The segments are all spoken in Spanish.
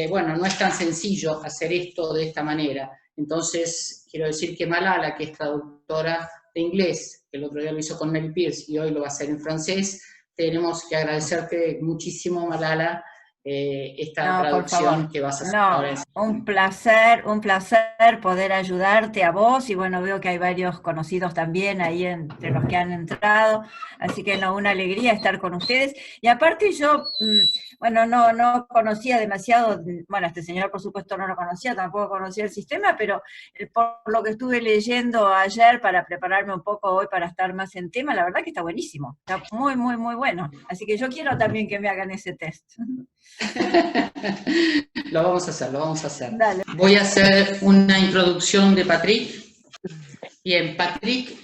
bueno, no es tan sencillo hacer esto de esta manera. Entonces, quiero decir que Malala, que es traductora de inglés, que el otro día lo hizo con Mary Pierce y hoy lo va a hacer en francés, tenemos que agradecerte muchísimo, Malala, esta traducción que vas a hacer ahora. Un placer poder ayudarte a vos, y bueno, veo que hay varios conocidos también ahí entre los que han entrado, así que no, una alegría estar con ustedes. Y aparte yo, bueno, no conocía demasiado, bueno, este señor por supuesto no lo conocía, tampoco conocía el sistema, pero por lo que estuve leyendo ayer para prepararme un poco hoy para estar más en tema, la verdad que está buenísimo, está muy, muy, muy bueno. Así que yo quiero también que me hagan ese test. Lo vamos a hacer, lo vamos a hacer. Dale. Voy a hacer una introducción de Patrick. Bien, Patrick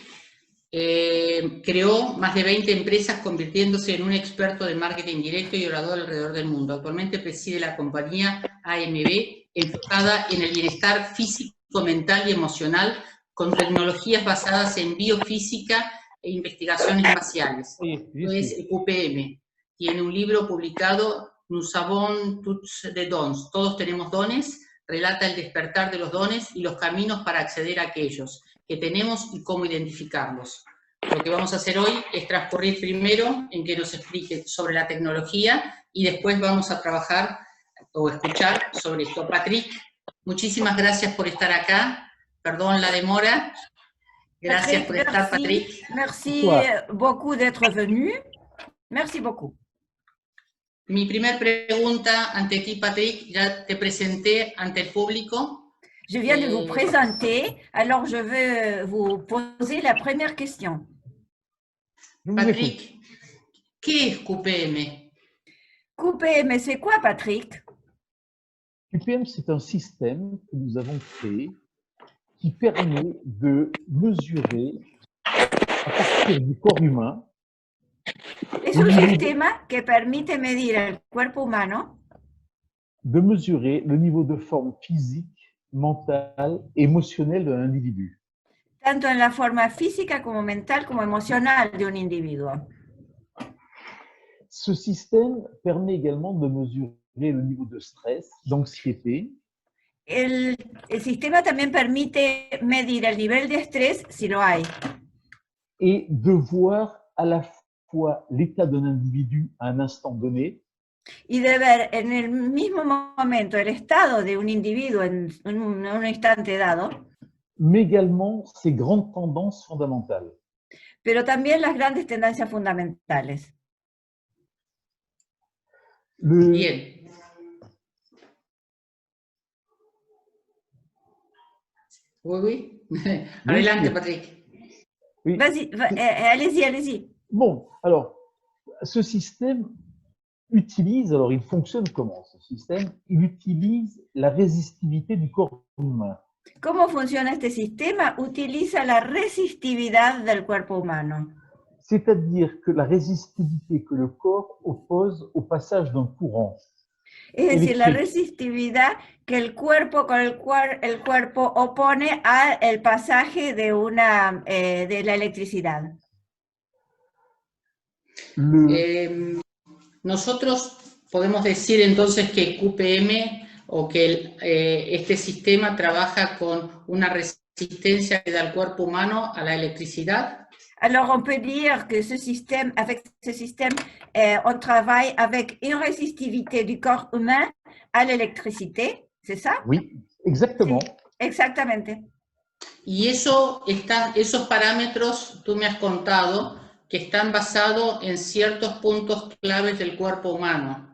creó más de 20 empresas convirtiéndose en un experto de marketing directo y orador alrededor del mundo. Actualmente preside la compañía AMB, enfocada en el bienestar físico, mental y emocional, con tecnologías basadas en biofísica e investigaciones espaciales. Es el QPM. Tiene un libro publicado, Nous avons tous des dons, todos tenemos dones, relata el despertar de los dones y los caminos para acceder a aquellos que tenemos y cómo identificarlos. Lo que vamos a hacer hoy es transcurrir primero en que nos explique sobre la tecnología y después vamos a trabajar o escuchar sobre esto. Patrick, muchísimas gracias por estar acá, perdón la demora. Gracias por estar, Patrick. Merci beaucoup d'être venu. Merci beaucoup. Mi primera pregunta ante ti, Patrick, ya te presenté ante el público. Je viens de vous présenter, alors je vais vous poser la première question. Patrick, ¿qué es QPM? QPM, c'est quoi, Patrick? QPM, c'est un système que nous avons créé qui permet de mesurer à partir du corps humain. Es un sistema que permite medir el cuerpo humano. De mesurer le niveau de forme physique, mentale, émotionnelle d'un individu. Tanto en la forma física como mental como emocional de un individuo. Ce système permet également de mesurer le niveau de stress, d'anxiété. El sistema también permite medir el nivel de estrés, si lo hay. Et de voir à la fois l'état d'un individu à un instant donné. Y de ver en el mismo momento el estado de un individuo en un instante dado. Mais également ses grandes tendances fondamentales. Pero también las grandes tendencias fundamentales. Bien. Oui. Adelante, Patrick. Oui. Vas-y, allez-y, allez-y. Bon, alors, ce système utilise, alors il fonctionne comment ce système? Il utilise la résistivité du corps humain. ¿Cómo funciona este sistema? Utiliza la resistividad del cuerpo humano. C'est-à-dire que la résistivité que le corps oppose au passage d'un courant. Es decir, la resistividad que el cuerpo con el cuerpo opone al pasaje de la electricidad. Nosotros podemos decir entonces que QPM o que este sistema trabaja con una resistencia que da al cuerpo humano a la electricidad. Alors on peut dire que avec ce système, on travaille avec une résistivité du corps humain à l'électricité, ¿c'est ça? Oui, exactement. Sí, exactamente. Y esos parámetros, tú me has contado, que están basados en ciertos puntos claves del cuerpo humano.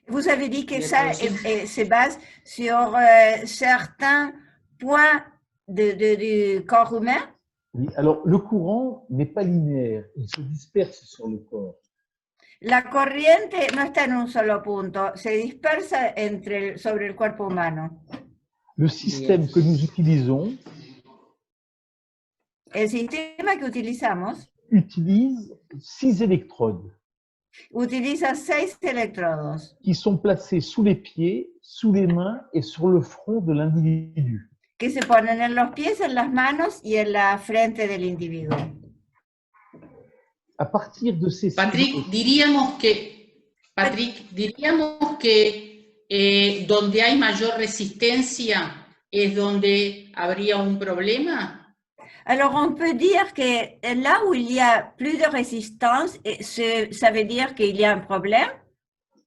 Vous avez dit que ça se base sur certains points du corps humain. Oui, alors le courant n'est pas linéaire, il se disperse sur le corps. La corriente no está en un solo punto, se dispersa sobre el cuerpo humano. Le système que nous utilisons, el sistema que utilizamos, utilise 6 électrodes. Utiliza 6 electrodos. Qui sont placés sous les pieds, sous les mains et sur le front de l'individu. Que se ponen en los pies, en las manos y en la frente del individuo. A partir de ces... Patrick, diríamos que Patrick, diríamos que donde hay mayor resistencia es donde habría un problema. Alors, on peut dire que là où il y a plus de résistance, ça veut dire qu'il y a un problème.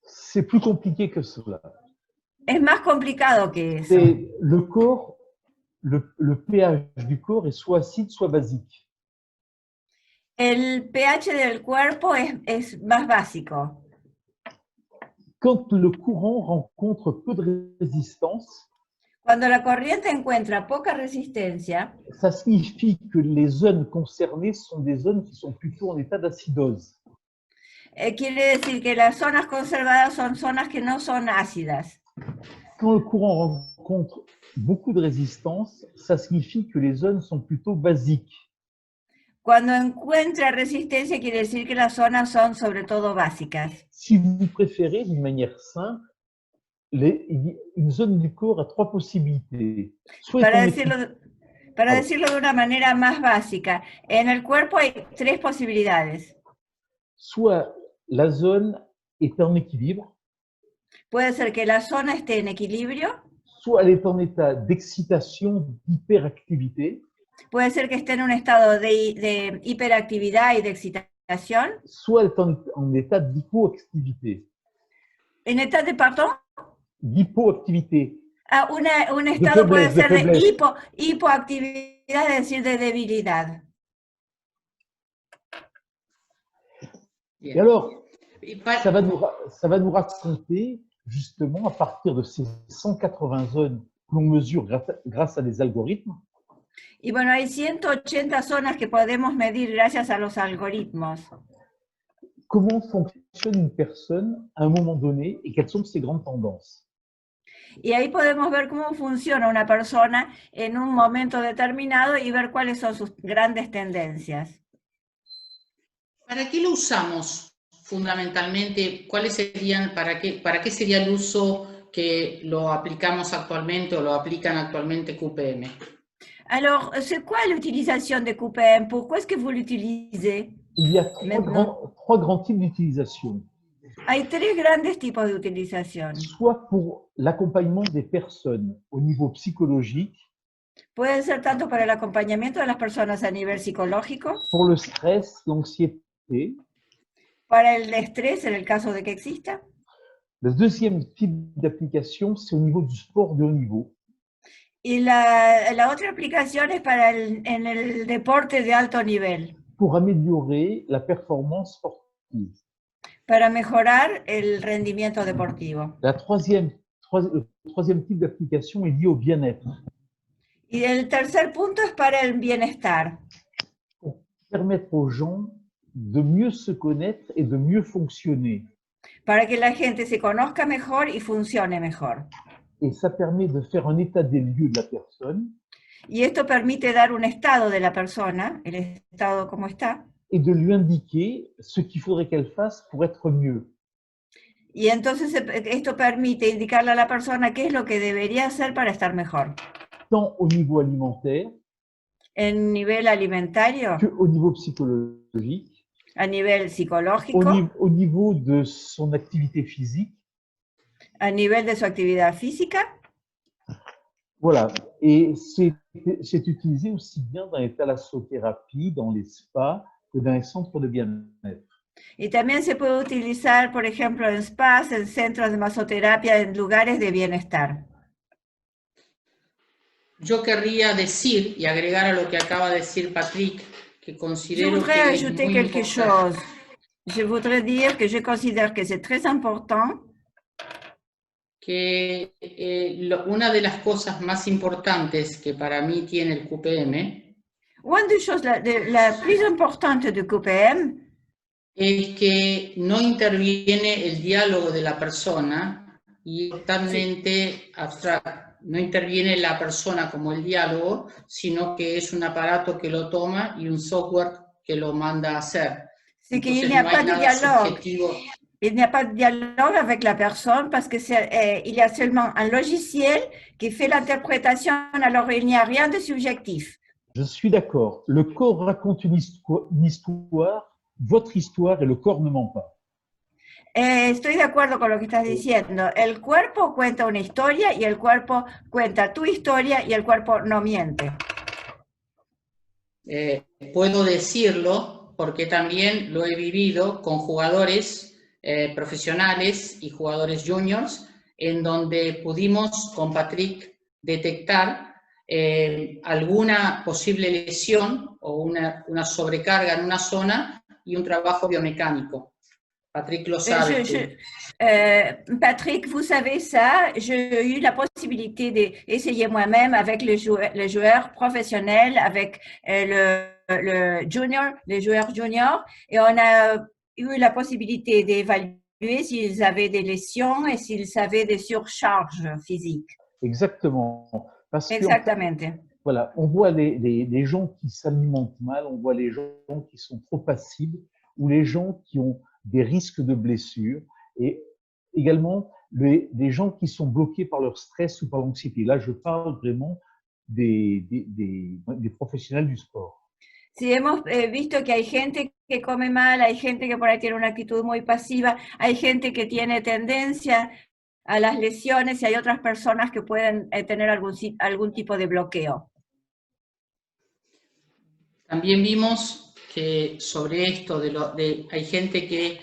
C'est plus compliqué que cela. Es más complicado que eso. C'est le corps, le pH du corps est soit acide, soit basique. El pH del cuerpo es más básico. Quand le courant rencontre peu de résistance, Cuando la corriente encuentra poca resistencia, ça signifie que les zones concernées sont des zones qui sont plutôt en état d'acidose. quiere decir que las zonas conservadas son zonas que no son ácidas. Quand le courant rencontre beaucoup de résistance, ça signifie que les zones sont plutôt basiques. Cuando encuentra resistencia, quiere decir que las zonas son sobre todo básicas. Si vous préférez, d'une manière simple, une zone du corps a trois possibilités. Soit Para decirlo de una manera más básica, en el cuerpo hay tres posibilidades. Soit la zone est en équilibre, Puede ser que la zona esté en equilibrio, soit elle est en état d'excitation, d'hyperactivité, puede ser que esté en un estado de hiperactividad y de excitación. soit elle est en état d'hypoactivité. En état de, pardon? D'hypoactivité. Ah, un estado faiblesse, puede ser de faiblesse. hipoactividad, es decir, de debilidad. Et alors, ça va nous raconter, justement, à partir de ces 180 zones que l'on mesure grâce à des algorithmes. Y bueno, hay 180 zonas que podemos medir gracias a los algoritmos. Comment fonctionne une personne à un moment donné et quelles sont ses grandes tendances. Y ahí podemos ver cómo funciona una persona en un momento determinado y ver cuáles son sus grandes tendencias. ¿Para qué lo usamos fundamentalmente? ¿Cuáles serían, para qué sería el uso que lo aplicamos actualmente o lo aplican actualmente QPM? Alors, c'est quoi l'utilisation de QPM? Pourquoi est-ce que vous l'utilisez? Il y a trois grands types d'utilisation. Hay tres grandes tipos de utilización. Soit pour l'accompagnement des personnes au niveau psychologique. Puede ser tanto para el acompañamiento de las personas a nivel psicológico. Pour le stress, l'anxiété. Para el estrés, en el caso de que exista. Le deuxième type d'application, c'est au niveau du sport de haut niveau. Y la otra aplicación es para en el deporte de alto nivel. Pour améliorer la performance sportive. Para mejorar el rendimiento deportivo. Le troisième type d'application est lié au bien-être. Y el tercer punto es para el bienestar. Pour permettre aux gens de mieux se connaître et de mieux fonctionner. Para que la gente se conozca mejor y funcione mejor. Et ça permet de faire un état des lieux de la personne. Y esto permite dar un estado de la persona, el estado como está. Et de lui indiquer ce qu'il faudrait qu'elle fasse pour être mieux. Y entonces esto permite indicarle a la persona qué es lo que debería hacer para estar mejor. Tant au niveau alimentaire, en nivel alimentario, que au niveau psychologique, a nivel psicológico, au niveau de son activité physique, a nivel de su actividad física. Voilà, et c'est utilisé aussi bien dans les thalassothérapies, dans les spas, que dans les centres de bien-être. Y también se puede utilizar, por ejemplo, en spas, en centros de masoterapia, en lugares de bienestar. Yo querría decir y agregar a lo que acaba de decir Patrick, que considero Je voudrais ajouter quelque chose. Je voudrais dire que je considère que c'est très important. Que una de las cosas más importantes que para mí tiene el QPM Une des choses la plus importante de QPM es que no interviene el diálogo de la persona y totalmente abstracto. No interviene la persona como el diálogo, sino que es un aparato que lo toma y un software que lo manda a hacer. C'est qu'il n'y a pas de dialogue. Il n'y a pas de dialogue avec la personne parce que il y a seulement un logiciel qui fait l'interprétation, alors il n'y a rien de subjectif. Je suis d'accord. Le corps raconte une histoire, votre histoire, et le corps ne ment pas. Estoy de acuerdo con lo que estás diciendo. El cuerpo cuenta una historia y el cuerpo cuenta tu historia y el cuerpo no miente. Puedo decirlo porque también lo he vivido con jugadores profesionales y jugadores juniors, en donde pudimos con Patrick detectar alguna posible lesión o una sobrecarga en una zona y un trabajo biomecánico. Patrick lo sabe. Patrick, vous savez ça, j'ai eu la possibilité d'essayer moi-même avec les joueurs professionnels, avec le junior, les joueurs juniors, et on a eu la possibilité d'évaluer s'ils avaient des lésions et s'ils avaient des surcharges physiques. Exactement. Parce Exactement. Voilà, on voit les gens qui s'alimentent mal, on voit les gens qui sont trop passifs, ou les gens qui ont des risques de blessures, et également des gens qui sont bloqués par leur stress ou par l'anxiété. Là, je parle vraiment des professionnels du sport. Sí, hemos visto que hay gente que come mal, hay gente que por ahí tiene una actitud muy pasiva, hay gente que tiene tendencia a las lesiones y hay otras personas que pueden tener algún tipo de bloqueo. También vimos que sobre esto hay gente que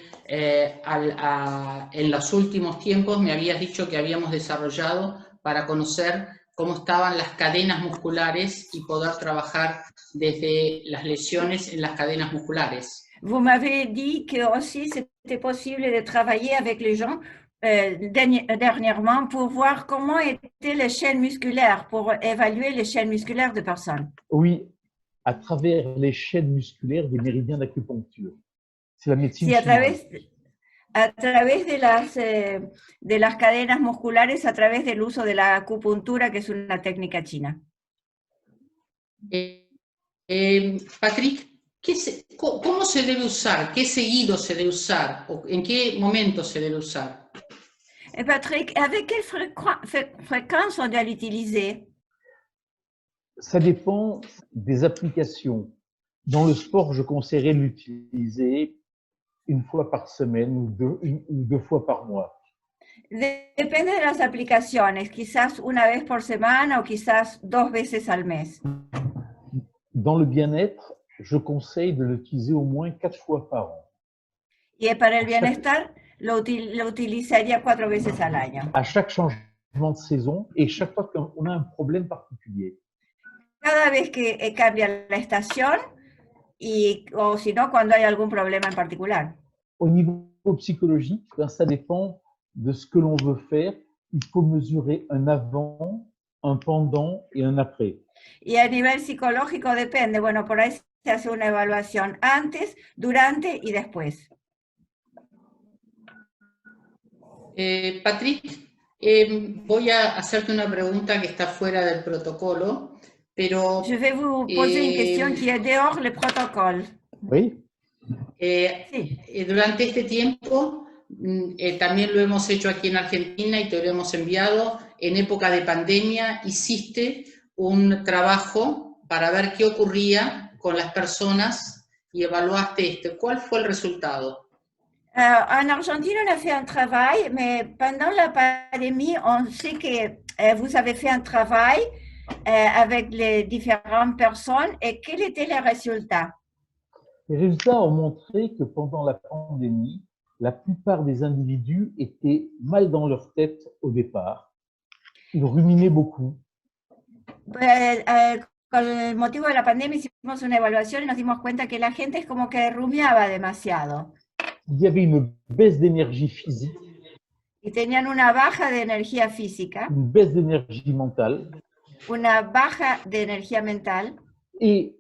en los últimos tiempos me habías dicho que habíamos desarrollado para conocer cómo estaban las cadenas musculares y poder trabajar desde las lesiones en las cadenas musculares. Vous m'avez dit que aussi c'était possible de travailler avec les gens dernièrement pour voir comment étaient les chaînes musculaires, pour évaluer les chaînes musculaires de personnes. Oui, à travers les chaînes musculaires des méridiens d'acupuncture. C'est la médecine chinoise. A través de las cadenas musculares, a través del uso de la acupuntura, que es una técnica china. Patrick, ¿cómo se debe usar? ¿Qué seguido se debe usar? ¿O en qué momento se debe usar? Patrick, avec quelle fréquence on doit l'utiliser? Ça dépend des applications. Dans le sport, je conseillerais de l'utiliser une fois par semaine ou deux fois par mois. Depende de las aplicaciones, quizás una vez por semana o quizás 2 veces al mes. Dans le bien-être, je conseille de l'utiliser au moins 4 fois par an. Y para el bienestar, lo utilizaría 4 veces al año. À chaque changement de saison et chaque fois qu'on a un problème particulier. Cada vez que cambia la estación o si no, cuando hay algún problema en particular. Au niveau psychologique, ça dépend de ce que l'on veut faire. Il faut mesurer un avant, un pendant et un après. Y a nivel psicológico depende. Bueno, por ahí se hace una evaluación antes, durante y después. Patrick, voy a hacerte una pregunta que está fuera del protocolo, pero... Je vais vous poser une question qui est dehors le protocole. Oui. Sí. Durante este tiempo, también lo hemos hecho aquí en Argentina y te lo hemos enviado, en época de pandemia hiciste un trabajo para ver qué ocurría con las personas y evaluaste esto. ¿Cuál fue el resultado? En Argentine, on a fait un travail, mais pendant la pandémie, on sait que vous avez fait un travail avec les différentes personnes. Et quels étaient les résultats? Les résultats ont montré que pendant la pandémie, la plupart des individus étaient mal dans leur tête au départ. Ils ruminaient beaucoup. Con el motivo de la pandemia hicimos una evaluación y nos dimos cuenta que la gente es como que rumiaba demasiado. Il y avait une baisse d'énergie physique. Y tenían una baja de energía física. Une baisse d'énergie mentale. Una baja de energía mental. Et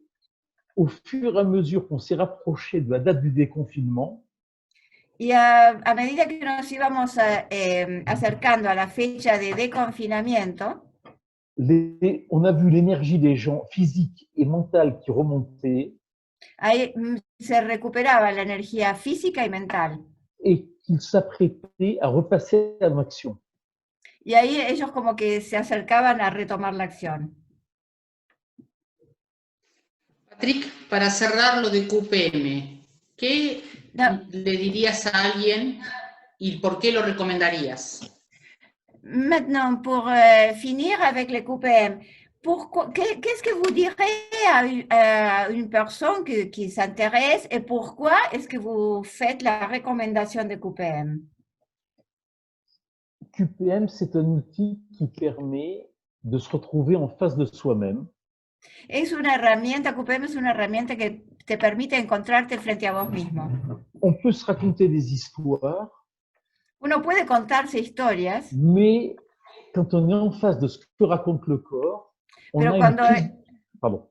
au fur et à mesure qu'on s'est rapproché de la date du déconfinement, y a medida que nos íbamos acercando a la fecha de déconfinamiento, on a vu l'énergie des gens physique et mentale qui remontait. Ahí se recuperaba la energía física y mental. Et qu'ils s'apprêtaient à repasser à l'action. Y ahí ellos como que se acercaban a retomar la acción. Patrick, para cerrar lo de QPM, ¿qué le dirías a alguien y por qué lo recomendarías? Maintenant, pour finir avec les QPM, qu'est-ce que vous direz à une personne qui s'intéresse et pourquoi est-ce que vous faites la recommandation de QPM? QPM, c'est un outil qui permet de se retrouver en face de soi-même. Es una herramienta, QPM es una herramienta que te permite encontrarte frente a vos mismo. On peut se raconter des histoires, Uno puede contarse historias, mais quand on est en face de ce que raconte le corps, on pero a cuando, une prise... Pardon.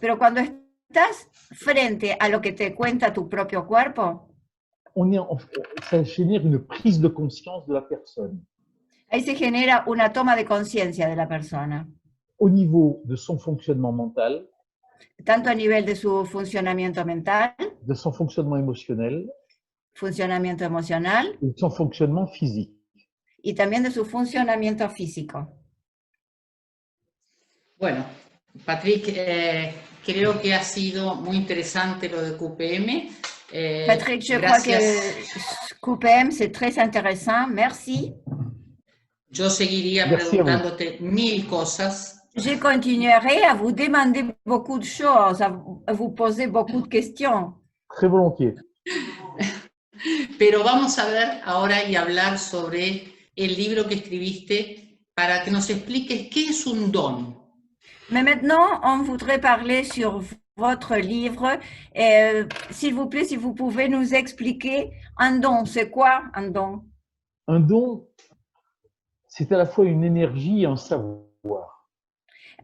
pero cuando estás frente a lo que te cuenta tu propio cuerpo, Ça génère une prise de conscience de la personne ahí se genera una toma de conciencia de la persona, au niveau de son fonctionnement mental, tanto a nivel de su funcionamiento mental, de son fonctionnement émotionnel funcionamiento emocional et de son fonctionnement physique. y también de su funcionamiento físico. Bueno, Patrick, creo que ha sido muy interesante lo de QPM. Patrick, je crois que QPM, c'est très intéressant. Merci. Yo seguiría preguntándote 1000 cosas. Je continuerai à vous demander beaucoup de choses, à vous poser beaucoup de questions. Très volontiers. Pero vamos a ver ahora y hablar sobre el libro que escribiste para que nos expliques qué es un don. Mais maintenant, on voudrait parler sur votre livre. S'il vous plaît, si vous pouvez nous expliquer un don. C'est quoi un don? Un don, c'est à la fois une énergie et un savoir.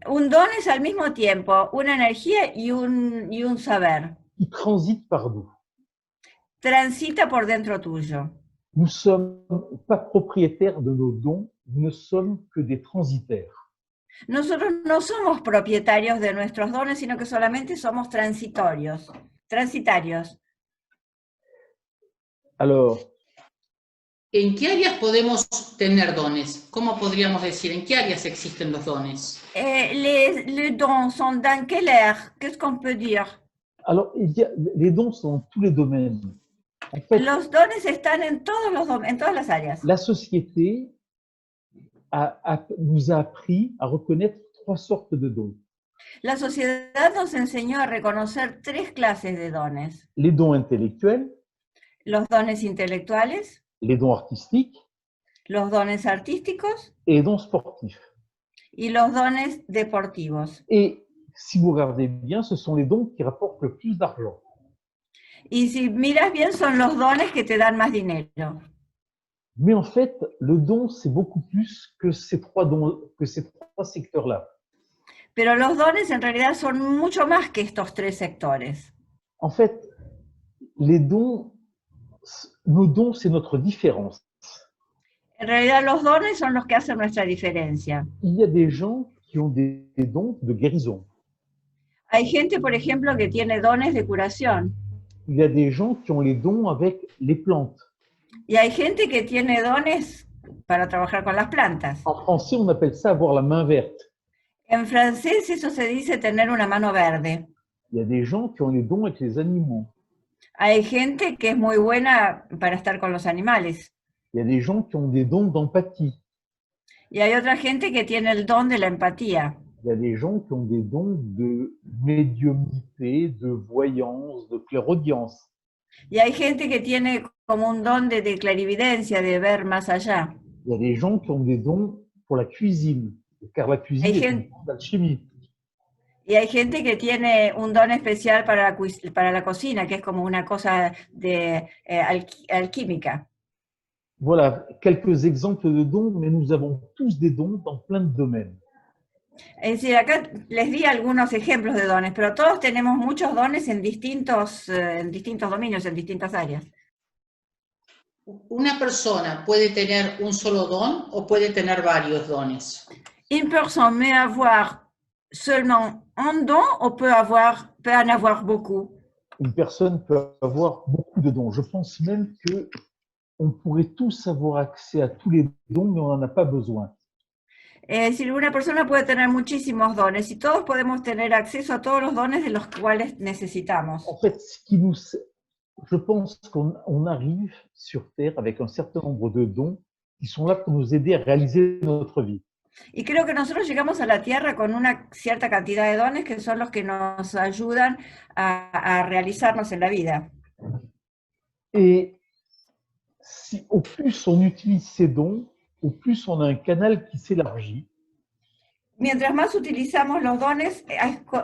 Un don es al mismo tiempo una energía y un saber. Qui transite par nous. Transita por dentro tuyo. Nous ne sommes pas propriétaires de nos dons, nous ne sommes que des transitaires. Nosotros no somos propietarios de nuestros dones, sino que solamente somos transitarios. Alors, ¿en qué áreas podemos tener dones? ¿Cómo podríamos decir? ¿En qué áreas existen los dones? Les dons sont dans quelle ère? Qu'est-ce qu'on peut dire? Alors, les dons sont dans tous les domaines. En fait, los dones están en todas las áreas. La société nous a appris à reconnaître 3 sortes de dons. La sociedad nos enseñó a reconocer 3 clases de dones. Les dons intellectuels, los dones intelectuales, les dons artistiques, los dones artísticos et les dons sportifs. Y los dones deportivos. Et si vous regardez bien, ce sont les dons qui rapportent le plus d'argent. Y si miras bien, son los dones que te dan más dinero. Mais en fait, le don, c'est beaucoup plus que ces 3 dons, que ces 3 secteurs-là. Pero los dones en realidad son mucho más que estos 3 sectores. En fait, les dons, nos dons, c'est notre différence. En realidad los dones son los que hacen nuestra diferencia. Il y a des gens qui ont des dons de guérison. Hay gente, por ejemplo, que tiene dones de curación. Il y a des gens qui ont les dons avec les plantes. Y hay gente que tiene dones para trabajar con las plantas. En français, on appelle ça avoir la main verte. En francés eso se dice tener una mano verde. Il y a des gens qui ont les dons avec les animaux. Hay gente que es muy buena para estar con los animales. Il y a des gens qui ont des dons d'empathie. Y hay otra gente que tiene el don de la empatía. Il y a des gens qui ont des dons de médiumnité, de voyance, de clairaudience. Y hay gente que tiene como un don de clarividencia, de ver más allá. Il y a des gens qui ont des dons pour la cuisine, car la cuisine est une forme d'alchimie. Y hay gente que tiene un don especial para la cocina, que es como una cosa de alquímica. Voilà quelques exemples de dons, mais nous avons tous des dons dans plein de domaines. Es decir, acá les di algunos ejemplos de dones, pero todos tenemos muchos dones en distintos dominios, en distintas áreas. ¿Una persona puede tener un solo don o puede tener varios dones? Une personne peut avoir seulement un don ou peut en avoir beaucoup? Une personne peut avoir beaucoup de dons. Je pense même que on pourrait tous avoir accès à tous les dons, mais on n'en a pas besoin. Si una persona puede tener muchísimos dones y todos podemos tener acceso a todos los dones de los cuales necesitamos. En fait, Je pense qu'on arrive sur Terre avec un certain nombre de dons qui sont là pour nous aider à réaliser notre vie. Y creo que nosotros llegamos a la Tierra con una cierta cantidad de dones que son los que nos ayudan a realizarnos en la vida. Et si, au plus on utilise ces dons, au plus on a un canal qui s'élargit. Mientras más utilizamos los dones,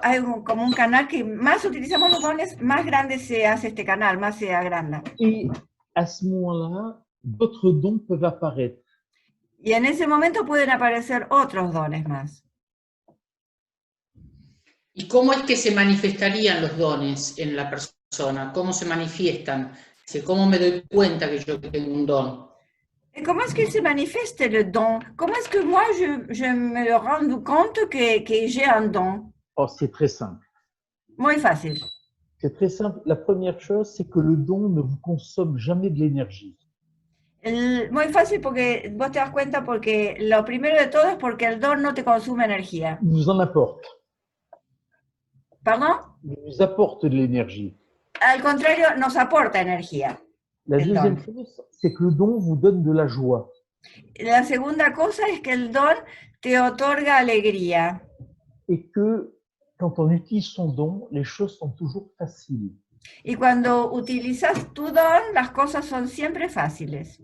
hay como un canal que más utilizamos los dones, más grande se hace este canal, más se agranda. Et à ce moment-là, d'autres dons peuvent apparaître. Y en ese momento pueden aparecer otros dones más. ¿Y cómo es que se manifestarían los dones en la persona? ¿Cómo se manifiestan? ¿Cómo me doy cuenta que yo tengo un don? Comment est-ce que se manifeste le don? Comment est-ce que moi, je me rends compte que j'ai un don? Oh, c'est très simple. Muy fácil. C'est très simple. La première chose, c'est que le don ne vous consomme jamais de l'énergie. Muy fácil porque vos te das cuenta porque lo primero de todo es porque el don no te consume energía. Il nous en apporte. ¿Perdón? Il nous apporte de l'énergie. Al contrario, nos aporta energía. La deuxième chose, c'est que le don vous donne de la joie. La segunda cosa es que el don te otorga alegría. Et que quand on utilise son don, les choses sont toujours faciles. Y cuando utilizas tu don, las cosas son siempre fáciles.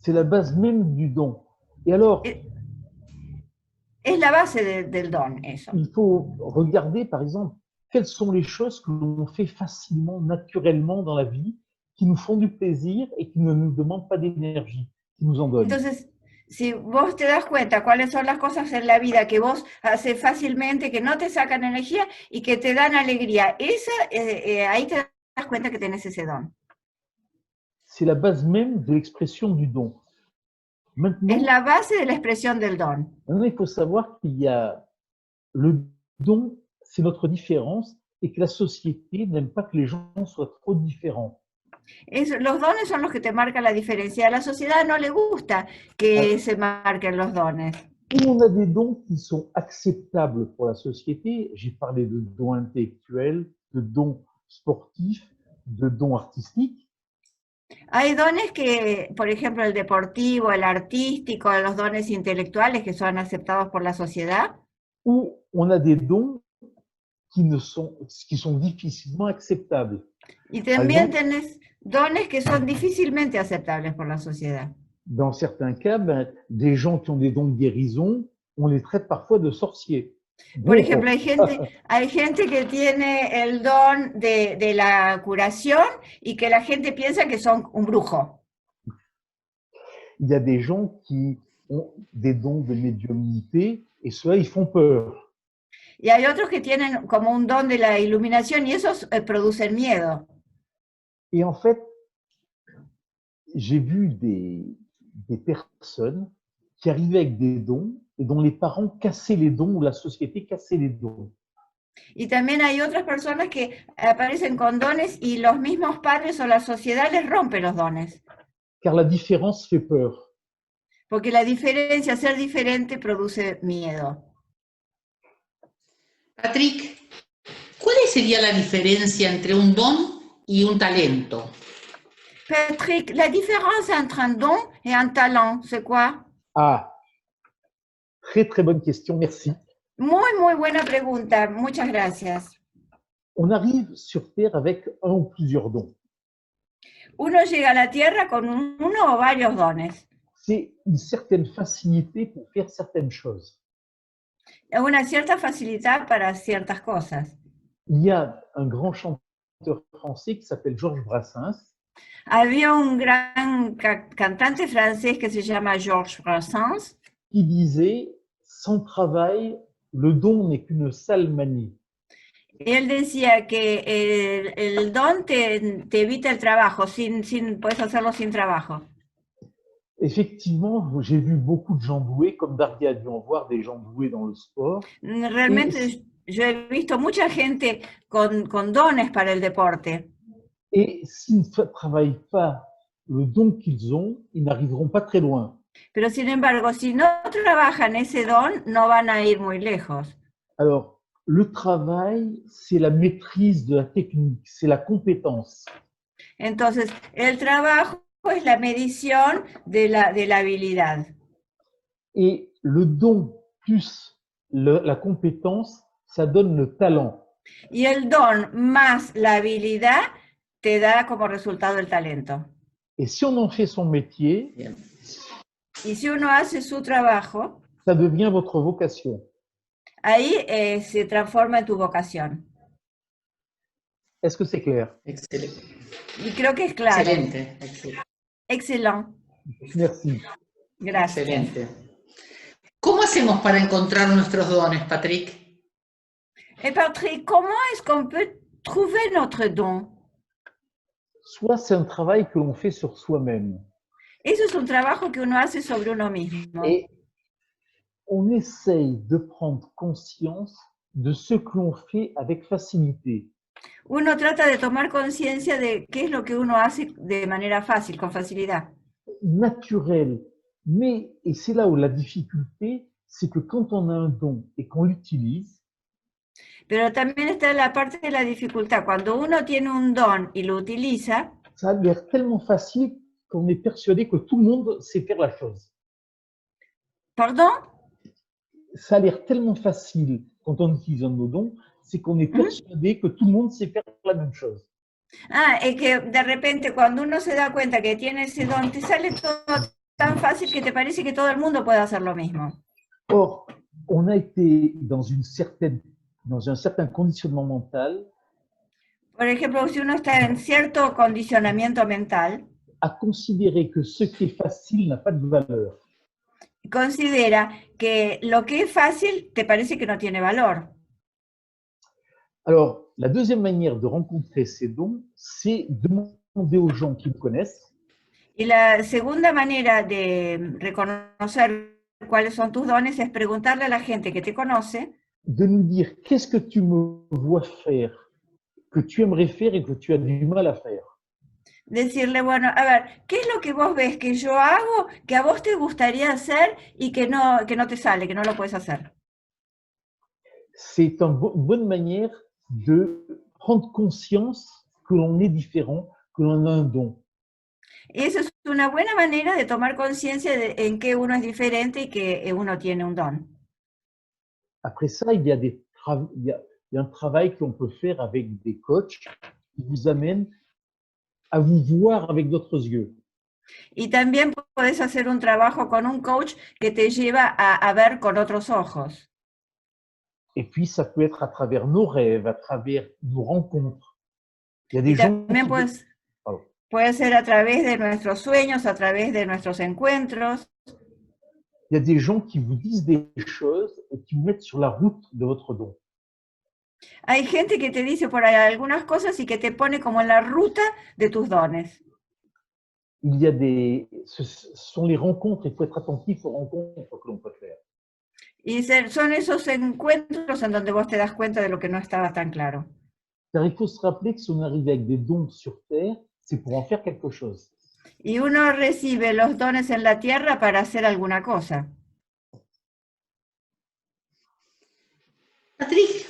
C'est la base même du don. Et alors, es la base del don, eso. Il faut regarder, par exemple, quelles sont les choses que l'on fait facilement, naturellement dans la vie, qui nous font du plaisir et qui ne nous demandent pas d'énergie, qui nous en donnent. Entonces, si vos te das cuenta cuáles son las cosas en la vida que vos haces fácilmente, que no te sacan energía y que te dan alegría, ahí te das cuenta que tenés ese don. C'est la base même de l'expression du don. Maintenant, es la base de la expresión del don. Maintenant, il faut savoir qu'il y a le don, c'est notre différence et que la société n'aime pas que les gens soient trop différents. Los dones son los que te marcan la diferencia. A la sociedad no le gusta que se marquen los dones. On a des dons qui sont acceptables pour la société. J'ai parlé de dons intellectuels, de dons sportifs, de dons artistiques. Hay dones que, por ejemplo, el deportivo, el artístico, los dones intelectuales que son aceptados por la sociedad. Ou on a des dons qui sont difficilement acceptables. Y también tenés dones que son difícilmente aceptables por la sociedad. Dans certains cas, des gens qui ont des dons de guérison, on les traite parfois de sorciers. Por ejemplo, hay gente que tiene el don de la curación y que la gente piensa que son un brujo. Il y a des gens qui ont des dons de médiumnité et ceux-là, ils font peur. Y hay otros que tienen como un don de la iluminación y esos producen miedo. Et en fait, j'ai vu des personnes qui arrivaient avec des dons et dont les parents cassaient les dons ou la société cassait les dons. Y también hay otras personas que aparecen con dones y los mismos padres o la sociedad les rompe los dones. Car la différence fait peur. Porque la diferencia, ser diferente, produce miedo. Patrick, ¿cuál sería la diferencia entre un don y un talento? Patrick, la différence entre un don et un talent, c'est quoi? Ah, très bonne question, merci. Muy buena pregunta, muchas gracias. On arrive sur Terre avec un ou plusieurs dons. Uno llega a la Tierra con uno o varios dones. C'est une certaine facilité pour faire certaines choses. Una cierta facilidad para ciertas cosas. Il y a un grand chanteur français qui s'appelle Georges Brassens. Había un gran cantante francés que se llama Georges Brassens. Qui disait, sans travail, le don n'est qu'une sale manie. Él decía que el don te evita el trabajo, puedes hacerlo sin trabajo. Effectivement, j'ai vu beaucoup de gens doués, comme Dardia a dû en voir des gens doués dans le sport. Realmente yo he visto mucha gente con dones para el deporte. Et s'ils ne travaillent pas le don qu'ils ont, ils n'arriveront pas très loin. Pero sin embargo, si no trabajan ese don, no van a ir muy lejos. Alors, le travail, c'est la maîtrise de la technique, c'est la compétence. Entonces, el trabajo es la medición de la habilidad. Et le don plus la compétence, ça donne le talent. Y el don más la habilidad te da como resultado el talento. Et si on en fait son métier, Bien. Y si uno hace su trabajo, ça devient votre vocation. ahí se transforma en tu vocación. Est-ce que c'est clair? Excelente. Y creo que es claro. Excelente. Excelente. Excelente. Merci. Gracias. Excelente. ¿Cómo hacemos para encontrar nuestros dones, Patrick? Et Patrick, comment est-ce qu'on peut trouver notre don? Soit c'est un travail que l'on fait sur soi-même. Eso es un trabajo que uno hace sobre uno mismo. Et on essaye de prendre conscience de ce que l'on fait avec facilité. Uno trata de tomar conciencia de qué es lo que uno hace de manera fácil, con facilidad. Naturel. Mais, et c'est là où la difficulté, c'est que quand on a un don et qu'on l'utilise, Pero también está la parte de la dificultad. Cuando uno tiene un don y lo utiliza, ça a l'air tellement facile qu'on est persuadé que tout le monde sait faire la chose. ¿perdón? Ça a l'air tellement facile quand on utilise un de nos dons, c'est qu'on est persuadé que tout le monde sait faire la même chose. Ah, es que de repente cuando uno se da cuenta que tiene ese don, te sale todo tan fácil que te parece que todo el mundo puede hacer lo mismo. Or, on a été dans un certain conditionnement mental Por ejemplo, si uno está en cierto condicionamiento mental, à considérer que ce qui est facile n'a pas de valeur. considera que lo que es fácil te parece que no tiene valor. Alors, la deuxième manière de rencontrer ces dons, c'est demander aux gens qui me connaissent Y la segunda manera de reconocer cuáles son tus dones es preguntarle a la gente que te conoce, de nous dire qu'est-ce que tu me vois faire, que tu aimerais faire et que tu as du mal à faire. decirle, bueno, a ver, ¿qué es lo que vos ves que yo hago, que a vos te gustaría hacer y que no te sale, que no lo puedes hacer? C'est une bonne manière de prendre conscience que l'on est différent, que l'on a un don. Y eso es una buena manera de tomar conciencia de en qué uno es diferente y que uno tiene un don. Après ça, il y a un travail que l'on peut faire avec des coachs qui vous amènent à vous voir avec d'autres yeux. Y también puedes hacer un trabajo con un coach que te lleva a ver con otros ojos. Et puis, ça peut être à travers nos rêves, à travers nos rencontres. Il y a Y des gens también qui... puede ser a través de nuestros sueños, a través de nuestros encuentros. Il y a des gens qui vous disent des choses et qui vous mettent sur la route de votre don. Hay gente que te dice por ahí algunas cosas y que te pone como en la ruta de tus dones. Il y a ce sont les rencontres, il faut être attentif aux rencontres que l'on peut faire. Y son esos encuentros en donde vos te das cuenta de lo que no estaba tan claro. Car il faut se rappeler que si on arrive avec des dons sur Terre, c'est pour en faire quelque chose. Y uno recibe los dones en la tierra para hacer alguna cosa. Patrick,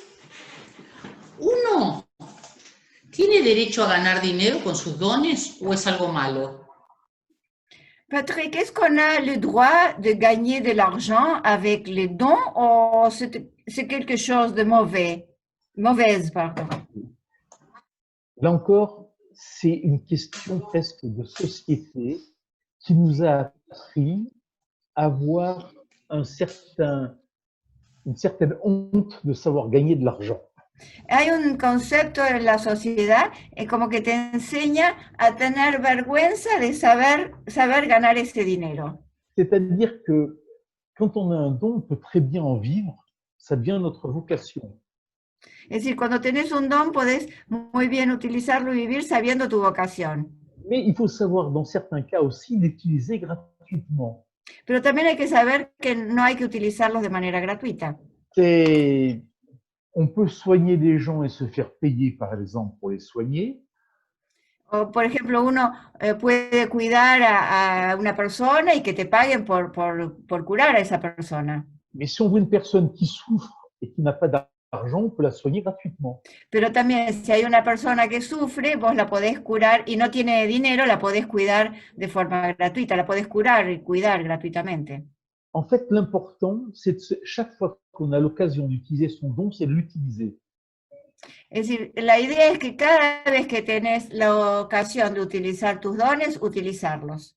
¿uno tiene derecho a ganar dinero con sus dones o es algo malo? Patrick, est-ce qu'on a le droit de gagner de l'argent avec les dons ou c'est quelque chose de mauvaise, pardon? Là encore, c'est une question presque de société qui nous a appris à avoir une certaine honte de savoir gagner de l'argent. Hay un concepto en la sociedad como que te enseña a tener vergüenza de saber ganar ese dinero. C'est-à-dire que quand on a un don, on peut très bien en vivre, ça devient notre vocation. Es decir, cuando tenés un don, podés muy bien utilizarlo y vivir sabiendo tu vocación. Mais il faut savoir, dans certains cas aussi, l'utiliser gratuitement. Pero también hay que saber que no hay que utilizarlos de manera gratuita. On peut soigner des gens et se faire payer, par exemple, pour les soigner. O, por ejemplo, uno puede cuidar a una persona y que te paguen por curar a esa persona. Mais si on voit une personne qui souffre et qui n'a pas d'argent l'argent, on peut la soigner gratuitement. Pero también si hay una persona que sufre, vos la podés curar y no tiene dinero, la podés cuidar de forma gratuita, la podés curar y cuidar gratuitamente. En fait, l'important, c'est chaque fois qu'on a l'occasion d'utiliser son don, c'est de l'utiliser. Es decir, la idea es que cada vez que tenés la ocasión de utilizar tus dones, utilizarlos.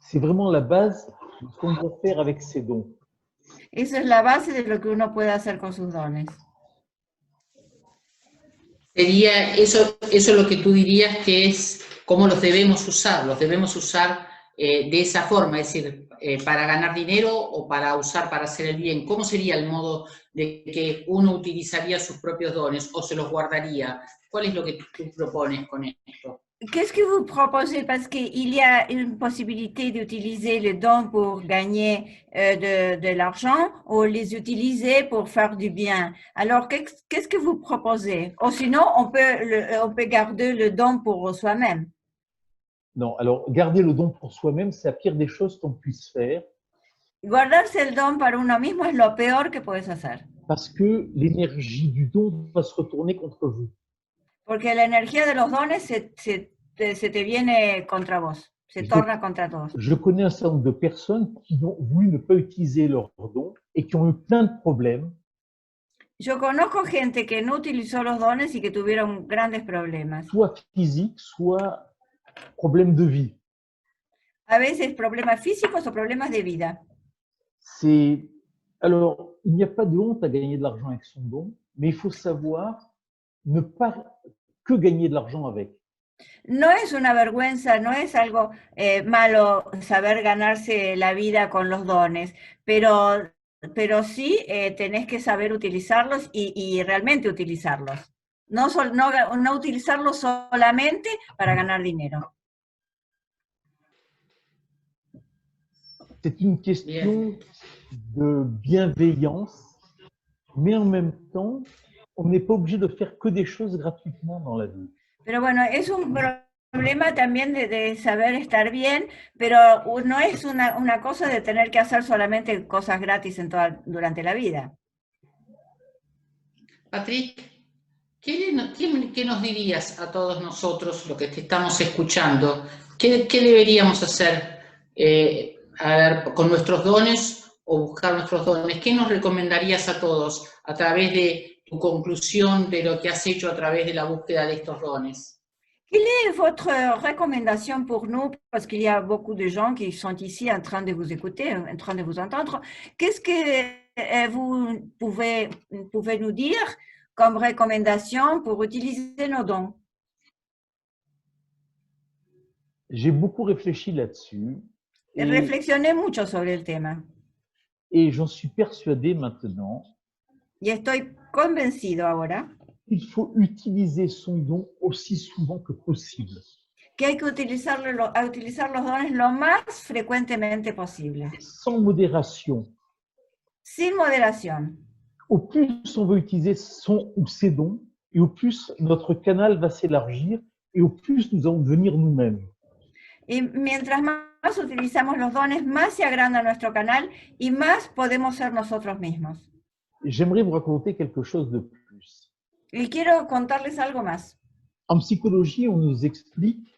C'est vraiment la base de ce qu'on doit faire avec ses dons. Esa es la base de lo que uno puede hacer con sus dones. Sería eso lo que tú dirías que es cómo los debemos usar de esa forma, es decir, para ganar dinero o para usar para hacer el bien. ¿Cómo sería el modo de que uno utilizaría sus propios dones o se los guardaría? ¿Cuál es lo que tú propones con esto? Qu'est-ce que vous proposez? Parce qu'il y a une possibilité d'utiliser les dons pour gagner de l'argent ou les utiliser pour faire du bien. Alors, qu'est-ce que vous proposez? Ou sinon, on peut garder le don pour soi-même. Non, alors garder le don pour soi-même, c'est la pire des choses qu'on puisse faire. Guardarse el don para uno mismo es lo peor que puedes hacer. Parce que l'énergie du don va se retourner contre vous. Porque la energía de los dones se te viene contra vos, se torna contra todos. Je connais un certain nombre de personnes qui ont voulu ne pas utiliser leurs dons et qui ont eu plein de problèmes. Yo conozco gente que no utilizó los dones y que tuvieron grandes problemas. Soit physiques, soit problèmes de vie. A veces problemas físicos o problemas de vida. Alors, il n'y a pas de honte à gagner de l'argent avec son don, mais il faut savoir ne pas que gagner de l'argent avec. No es una vergüenza, no es algo malo saber ganarse la vida con los dones, pero sí tenés que saber utilizarlos y realmente utilizarlos. No utilizarlos solamente para ganar dinero. C'est une question de bienveillance, mais en même temps, on n'est pas obligé de faire que des choses gratuitement dans la vie. Pero bueno, es un problema también de saber estar bien, pero no es una cosa de tener que hacer solamente cosas gratis durante la vida. Patrick, ¿qué nos dirías a todos nosotros, lo que te estamos escuchando? ¿Qué deberíamos hacer con nuestros dones o buscar nuestros dones? ¿Qué nos recomendarías a todos a través de tu conclusión de lo que has hecho a través de la búsqueda de estos dones? Quelle est votre recommandation pour nous? Parce qu'il y a beaucoup de gens qui sont ici en train de vous écouter, en train de vous entendre. Qu'est-ce que vous pouvez nous dire comme recommandation pour utiliser nos dons? J'ai beaucoup réfléchi là-dessus. Reflexioné mucho sobre el tema. Et j'en suis persuadé maintenant. Y estoy convencido ahora. Il faut utiliser son don aussi souvent que possible. Que hay que utilizar los dones lo más frecuentemente posible. Sans modération. Sin moderación. Au plus on veut utiliser son ou ses dons, et au plus notre canal va s'élargir, et au plus nous allons devenir nous-mêmes. Y mientras más utilizamos los dones, más se agranda nuestro canal y más podemos ser nosotros mismos. J'aimerais vous raconter quelque chose de plus. Y quiero contarles algo más. En psychologie, on nous explique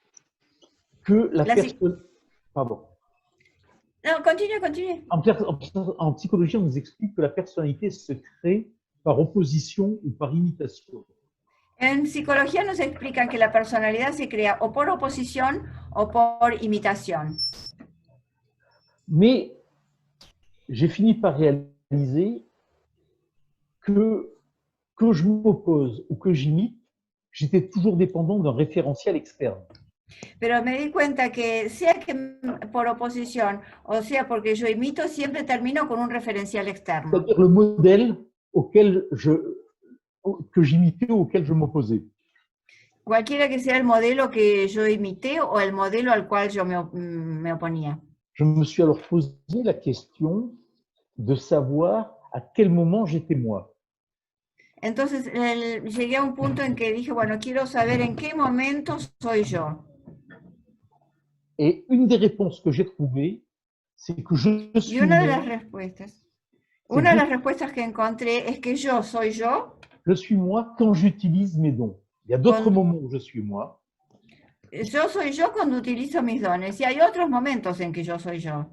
que la personne... Pardon. No, continue. En psychologie, on nous explique que la personnalité se crée par opposition ou par imitation. En psicología nos explican que la personalidad se crea o por oposición o por imitación. Mais j'ai fini par réaliser que je m'oppose ou que j'imite, j'étais toujours dépendant d'un référentiel externe. Pero me di cuenta que sea que por oposición o sea porque yo imito, siempre termino con un referencial externo. C'est-à-dire le modèle que j'imitais ou auquel je m'opposais. Cualquiera que sea el modelo que yo imité o el modelo al cual yo me oponía. Je me suis alors posé la question de savoir à quel moment j'étais moi. Entonces llegué a un punto en que dije, bueno, quiero saber en qué momento soy yo. Et une des réponses que j'ai trouvées, c'est que je suis Y una de las respuestas Una de las respuestas que encontré es que yo soy yo. Je suis moi quand j'utilise mes dons. Il y a d'autres moments où je suis moi. Yo soy yo cuando utilizo mis dones y hay otros momentos en que yo soy yo.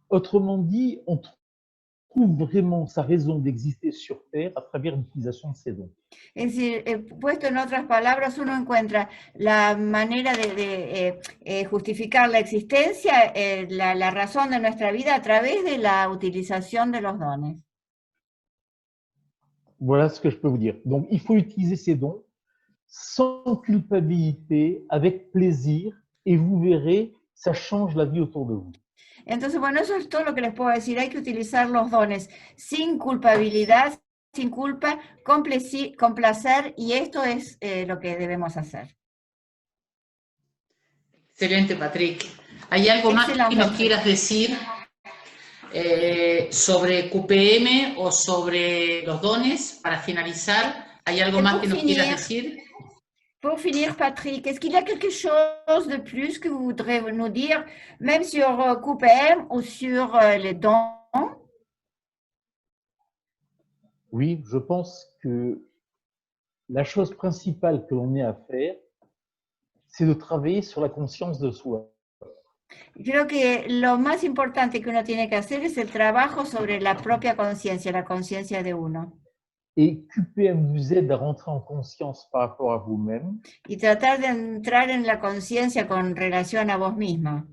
Autrement dit, on trouve vraiment sa raison d'exister sur Terre à travers l'utilisation de ses dons. Es decir, puesto en otras palabras, uno encuentra la manera de justificar la existencia, la razón de nuestra vida a través de la utilización de los dones. Voilà ce que je peux vous dire. Donc, il faut utiliser ses dons sans culpabilité, avec plaisir, et vous verrez, ça change la vie autour de vous. Entonces, bueno, eso es todo lo que les puedo decir. Hay que utilizar los dones sin culpabilidad, sin culpa, con placer, y esto es lo que debemos hacer. Excelente, Patrick. ¿Hay algo más que nos quieras decir sobre QPM o sobre los dones para finalizar? ¿Hay algo más que nos quieras decir? Pour finir, Patrick, est-ce qu'il y a quelque chose de plus que vous voudrez nous dire, même sur QPM ou sur les dons? Oui, je pense que la chose principale que l'on ait à faire, c'est de travailler sur la conscience de soi. Creo que lo más importante que uno tiene que hacer es el trabajo sobre la propia conciencia, la conciencia de uno. Et QPM vous aide à rentrer en conscience par rapport à vous-même. Y tratar de entrar en la conciencia con relación a vos misma.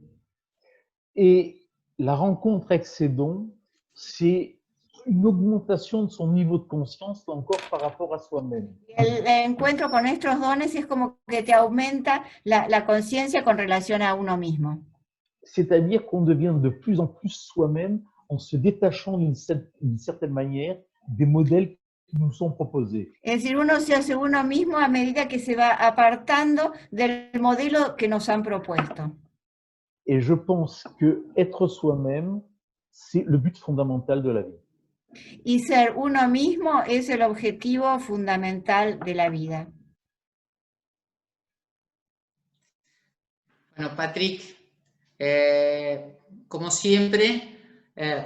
Et la rencontre avec ces dons, c'est une augmentation de son niveau de conscience, encore par rapport à soi-même. El encuentro con estos dones es como que te aumenta la conciencia con relación a uno mismo. C'est-à-dire qu'on devient de plus en plus soi-même en se détachant d'une certaine manière des modèles qui nous sont proposés. Es decir, uno se hace uno mismo a medida que se va apartando del modelo que nos han propuesto. Et je pense que être soi-même, c'est le but fondamental de la vie. Y ser uno mismo es el objetivo fundamental de la vida. Bueno, Patrick, como siempre,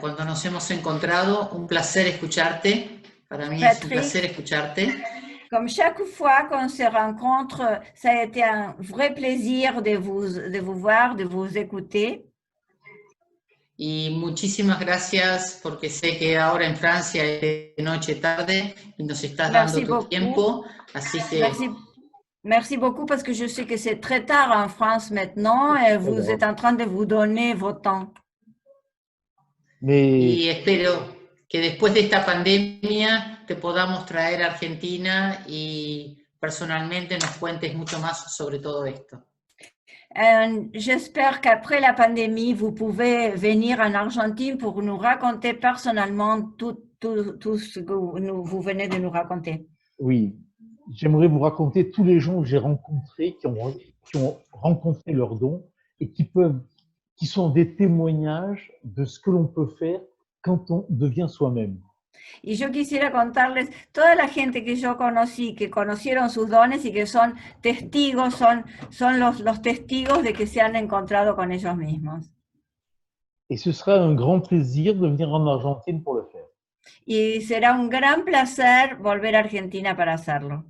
cuando nos hemos encontrado, un placer escucharte. Para mí Patrick, es un placer escucharte. Comme chaque fois qu'on se rencontre, ça a été un vrai plaisir de vous voir, de vous écouter. Y muchísimas gracias porque sé que ahora en Francia es de noche tarde y nos estás dando tu tiempo, así que... Merci beaucoup parce que je sais que c'est très tard en France maintenant et vous êtes en train de vous donner votre temps. Y espero que después de esta pandemia te podamos traer a Argentina y personalmente nos cuentes mucho más sobre todo esto. J'espère qu'après la pandémie, vous pouvez venir en Argentine pour nous raconter personnellement tout ce que vous venez de nous raconter. Oui, j'aimerais vous raconter tous les gens que j'ai rencontrés, qui ont rencontré leurs dons et qui sont des témoignages de ce que l'on peut faire quand on devient soi-même. Y yo quisiera contarles toda la gente que yo conocí, que conocieron sus dones y que son testigos, son los testigos de que se han encontrado con ellos mismos. Et ce sera un grand plaisir de venir en Argentine pour le faire. Y será un gran placer volver a Argentina para hacerlo.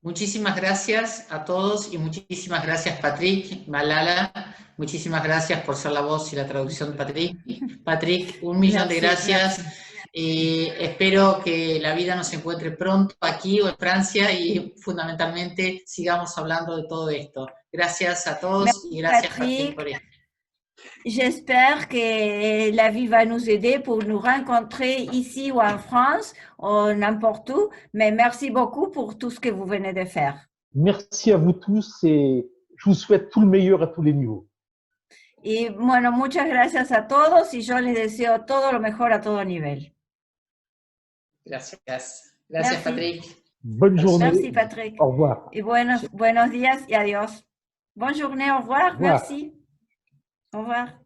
Muchísimas gracias a todos y muchísimas gracias Patrick, Malala, muchísimas gracias por ser la voz y la traducción de Patrick. Patrick, un millón de gracias. Y espero que la vida nos encuentre pronto aquí o en Francia y fundamentalmente sigamos hablando de todo esto. Gracias a todos y gracias Patrick por esto. J'espère que la vie va nous aider pour nous rencontrer ici ou en France ou n'importe où, mais merci beaucoup pour tout ce que vous venez de faire. Merci à vous tous et je vous souhaite tout le meilleur à tous les niveaux. Y bueno, muchas gracias a todos y yo les deseo todo lo mejor a todo nivel. Gracias. Gracias, Patrick. Bonne journée. Merci, Patrick. Au revoir. Y buenos días y adiós. Bonne journée, au revoir. Merci. Au revoir.